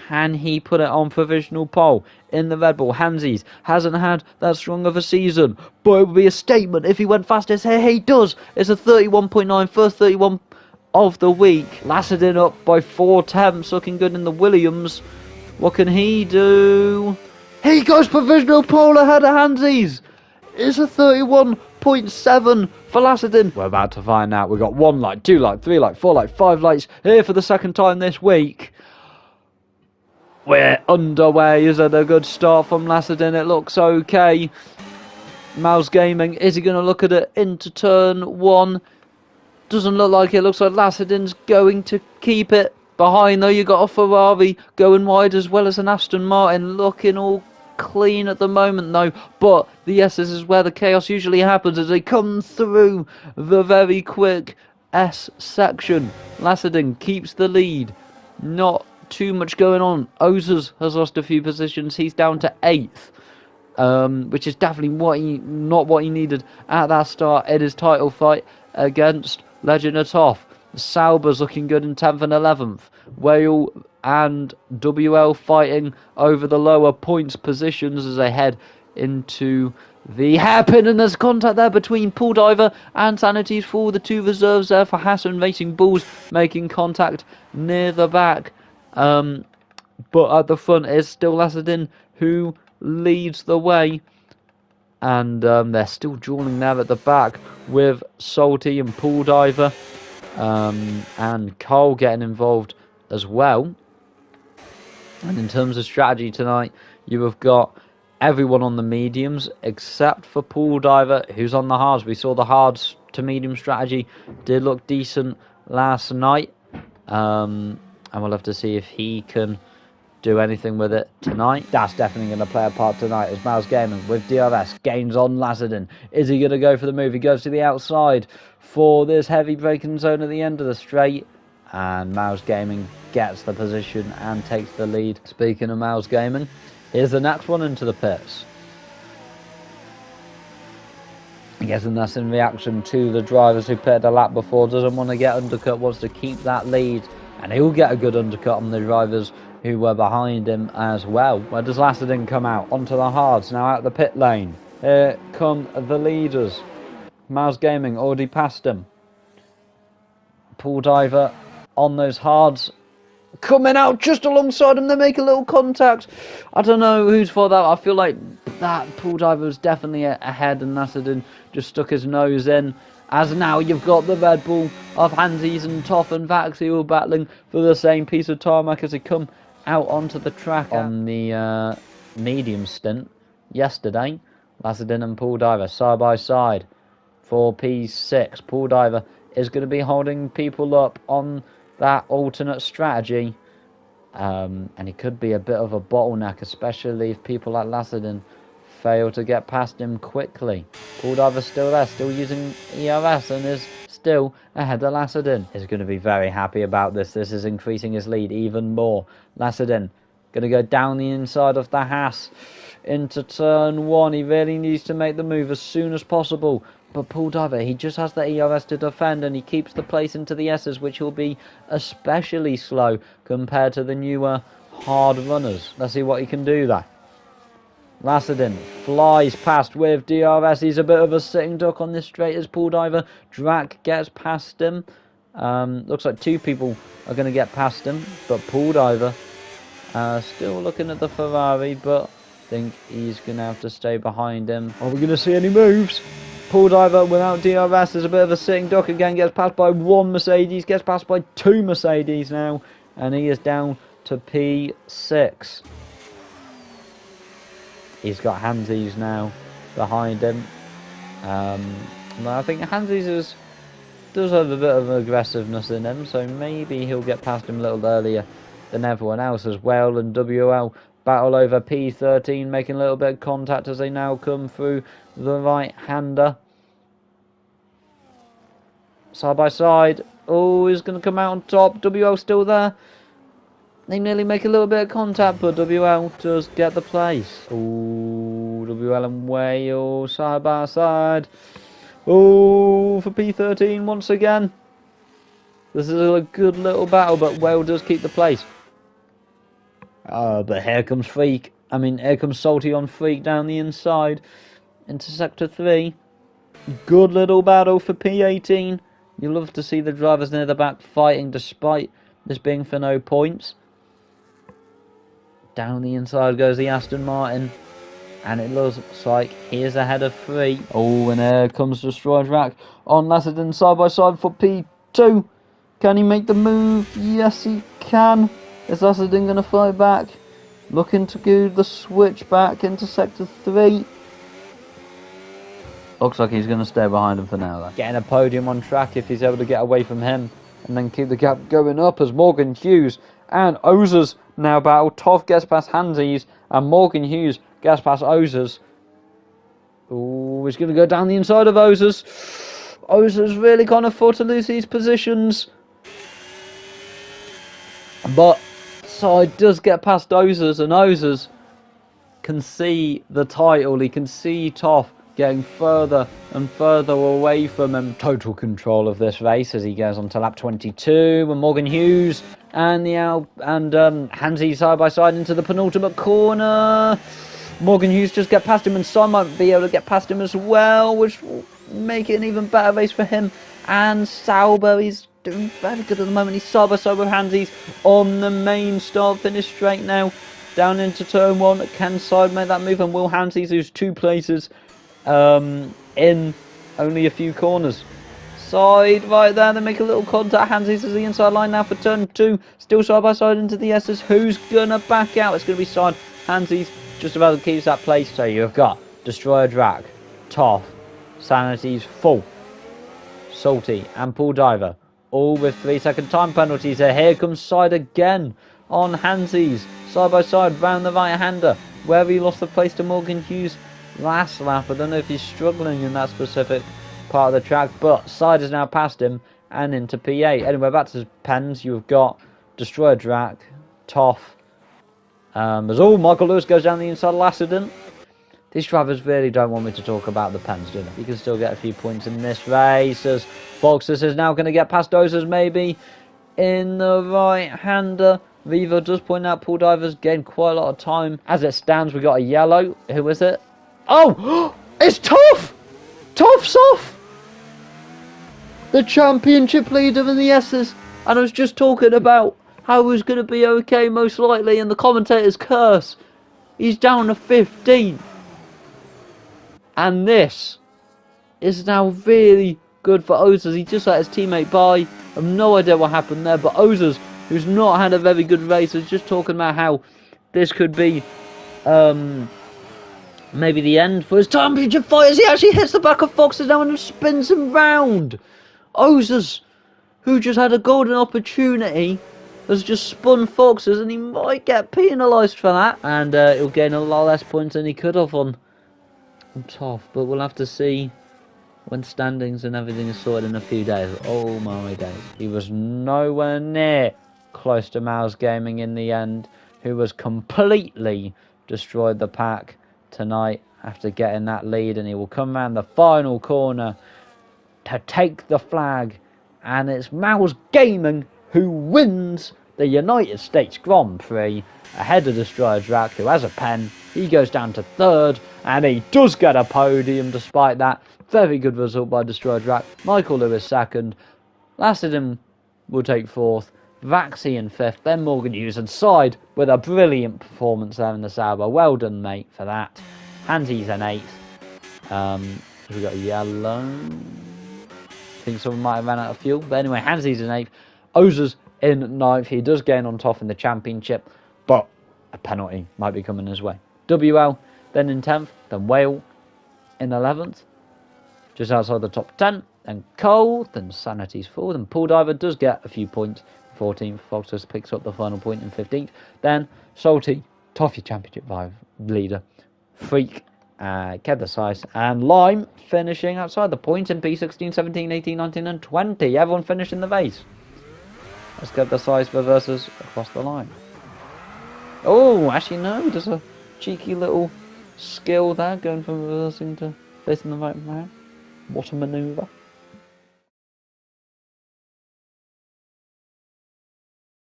Can he put it on provisional pole in the Red Bull? Hansies hasn't had that strong of a season, but it would be a statement if he went fastest here. He does. It's a 31.9, first 31 of the week. Lasserdin up by 4 tenths, looking good in the Williams. What can he do? He goes provisional pole ahead of Hansies. It's a 31.7 for Lasserdin. We're about to find out. We've got 1 light, 2 light, 3 light, 4 light, 5 lights here for the second time this week. We're underway. Is it a good start from Lasserdin? It looks okay. Mouse Gaming, is he going to look at it into turn 1? Doesn't look like it. Looks like Lasserdin's going to keep it. Behind though, you got a Ferrari going wide as well as an Aston Martin, looking all clean at the moment though. But yes, this is where the chaos usually happens as they come through the very quick S section. Lasserdin keeps the lead. Not too much going on. Ozers has lost a few positions. He's down to 8th, which is definitely not what he needed at that start in his title fight against Legend of Toff. Sauber's looking good in 10th and 11th. Whale and WL fighting over the lower points positions as they head into the hairpin, and there's contact there between Pool Diver and Sanity's Fall. The 2 reserves there for Hassan Racing Bulls making contact near the back. But at the front is still Lasserdin who leads the way. And they're still dueling there at the back with C.O.T.A and Pool Diver. And Cole getting involved as well. And in terms of strategy tonight, you have got everyone on the mediums except for Pool Diver, who's on the hards. We saw the hards to medium strategy did look decent last night. And we'll have to see if he can do anything with it tonight. That's definitely going to play a part tonight as Mouse Gaming with DRS gains on Lasserdin. Is he going to go for the move? He goes to the outside for this heavy braking zone at the end of the straight, and Mouse Gaming gets the position and takes the lead. Speaking of Mouse Gaming, here's the next one into the pits. I guess that's in reaction to the drivers who pitted a lap before. Doesn't want to get undercut, wants to keep that lead, and he'll get a good undercut on the drivers who were behind him as well. Where does Lasserdin come out? Onto the hards, now out the pit lane. Here come the leaders. Mouse Gaming already passed him. Pool Diver on those hards, coming out just alongside him. They make a little contact. I don't know whose fault that. I feel like that Pool Diver was definitely ahead, and Lasserdin just stuck his nose in. As now you've got the Red Bull of Hansies and Toff and Vaxi all battling for the same piece of tarmac as they come out onto the track on the medium stint yesterday. Lasserdin and Pool Diver side by side for P6. Pool Diver is going to be holding people up on that alternate strategy. And it could be a bit of a bottleneck, especially if people like Lasserdin fail to get past him quickly. Pool Diver's still there, still using ERS, and is still ahead of Lasserdin. He's going to be very happy about this. This is increasing his lead even more. Lasserdin going to go down the inside of the Haas into turn 1. He really needs to make the move as soon as possible. But Pool Diver, he just has the ERS to defend, and he keeps the place into the S's, which will be especially slow compared to the newer hard runners. Let's see what he can do there. Lasserdin flies past with DRS. He's a bit of a sitting duck on this straight as Pool Diver. Drac gets past him. Looks like 2 people are going to get past him, but Pool Diver still looking at the Ferrari, but I think he's going to have to stay behind him. Are we going to see any moves? Pool Diver without DRS is a bit of a sitting duck again. Gets passed by 1 Mercedes, gets passed by 2 Mercedes now, and he is down to P6. He's got Hansies now behind him. I think Hansies does have a bit of aggressiveness in him, so maybe he'll get past him a little earlier than everyone else as well. And WL battle over P13, making a little bit of contact as they now come through the right-hander. Side by side. Oh, he's going to come out on top. WL still there. They nearly make a little bit of contact, but WL does get the place. Oh, WL and Whale side by side. Oh, for P13 once again. This is a good little battle, but Whale does keep the place. But here comes Freak. Here comes Salty on Freak down the inside into Sector 3. Good little battle for P18. You love to see the drivers near the back fighting despite this being for no points. Down the inside goes the Aston Martin. And it looks like he is ahead of 3. Oh, and here comes Destroyed Rack on Lasserdon side by side for P2. Can he make the move? Yes, he can. Is Lasserdon going to fight back? Looking to do the switch back into Sector 3. Looks like he's going to stay behind him for now, though. Getting a podium on track if he's able to get away from him. And then keep the gap going up as Morgan Hughes and Ozers now battle. Toff gets past Hansies and Morgan Hughes gets past Ozers. Oh, he's going to go down the inside of Ozers. Ozers really can't afford to lose these positions. But Side does get past Ozers, and Ozers can see the title. He can see Toff getting further and further away from him. Total control of this race as he goes on to lap 22 with Morgan Hughes and Hansi side by side into the penultimate corner. Morgan Hughes just get past him, and Son might be able to get past him as well, which will make it an even better race for him. And Sauber, he's doing very good at the moment. He's side by side with Hansi's on the main start finish straight now. Down into turn 1. Can Side make that move? And will Hansi's lose 2 places in only a few corners? Side right there, they make a little contact. Hansi's is the inside line now for turn 2. Still side by side into the S's. Who's gonna back out? It's gonna be Side. Hansi's just about to keep that place. So you've got Destroyer Drac, Toff, Sanity's full, Salty and Pool Diver, all with 3-second time penalties. Here comes Side again on Hansi's side by side round the right hander, where he lost the place to Morgan Hughes last lap. I don't know if he's struggling in that specific part of the track, but Side has now passed him and into P8. Anyway, back to pens. You've got Destroyer Drac, Toff. As all Michael Lewis goes down the inside of Lasserdon. These drivers really don't want me to talk about the pens, do they? You can still get a few points in this race as Boxers is now going to get past Dozers maybe in the right-hander. Viva does point out Pool Diver's gained quite a lot of time. As it stands, we got a yellow. Who is it? Oh! It's Toff! Toff's off! The championship leader in the S's. And I was just talking about how he was going to be okay most likely, and the commentator's curse. He's down to 15. And this is now really good for Ozers. He just let his teammate by. I have no idea what happened there, but Ozers, who's not had a very good race, was just talking about how this could be maybe the end for his championship fight, as he actually hits the back of Foxes now and spins him round. Ozers, who just had a golden opportunity, has just spun Foxes, and he might get penalised for that. And he'll gain a lot less points than he could have on Toff, but we'll have to see when standings and everything is sorted in a few days. Oh my days. He was nowhere near close to Mouse Gaming in the end, who was completely destroyed the pack tonight after getting that lead, and he will come round the final corner to take the flag, and it's Mouse Gaming who wins the United States Grand Prix ahead of Destroyer Drac, who has a pen. He goes down to 3rd, and he does get a podium despite that. Very good result by Destroyer Drac. Michael Lewis 2nd. Lasserdon will take 4th. Vaxi in 5th. Then Morgan Hughes and Side with a brilliant performance there in the Sauber. Well done, mate, for that. Hansi's in 8th. We got a yellow. I think someone might have ran out of fuel. But anyway, Hansi's in 8th. Ozers in 9th. He does gain on Toff in the championship, but a penalty might be coming his way. WL then in 10th, then Whale in 11th, just outside the top 10, then Cole, then Sanity's 4th, and Pool Diver does get a few points, 14th, Foxes picks up the final point in 15th, then Salty, Toffee Championship 5 leader, Freak, Kev the Size, and Lime finishing outside the point in P16, 17, 18, 19 and 20, everyone finishing the race. Let's get the Size reverses across the line. Oh, actually no, there's a cheeky little skill there, going from reversing to facing the right man. What a manoeuvre.